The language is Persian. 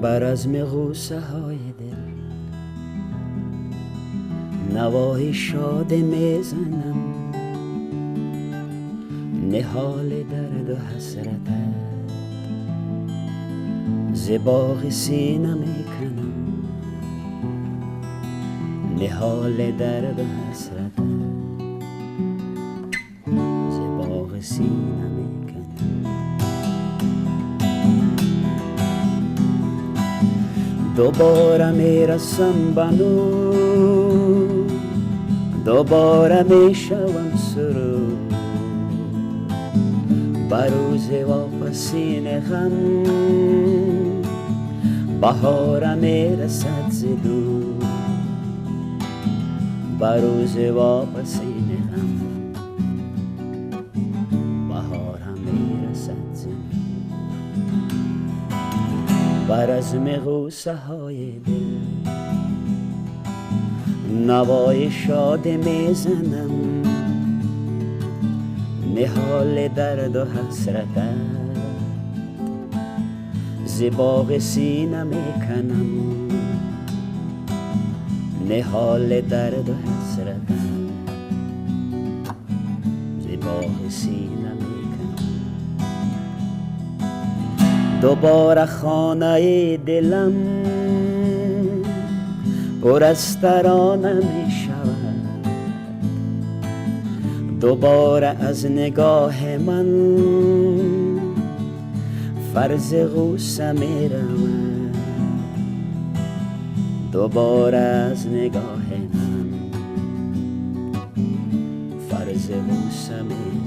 بر عزم غوصه های دل نوای شاد میزنم، نهال درد و حسرت ز باغ سینه میکنم، نهال درد و حسرت ز باغ سینه میکنم. دوباره میرسم بنو، دوباره میشوم سرو، بروز واپسین غم بهار میرسد ز دور، بروز واپسین غم بهار میرسد ز دور. بر عزم غوصه های دل نوای شاد میزنم، نهال درد و حسرت ز باغ سینه میکنم، نهال درد و حسرت ز باغ سینه میکنم. دوباره خانه دلم پر از ترانه می شود، دوباره از نگاه من فرض غوصه می رود، دوباره از نگاه من فرض غوصه می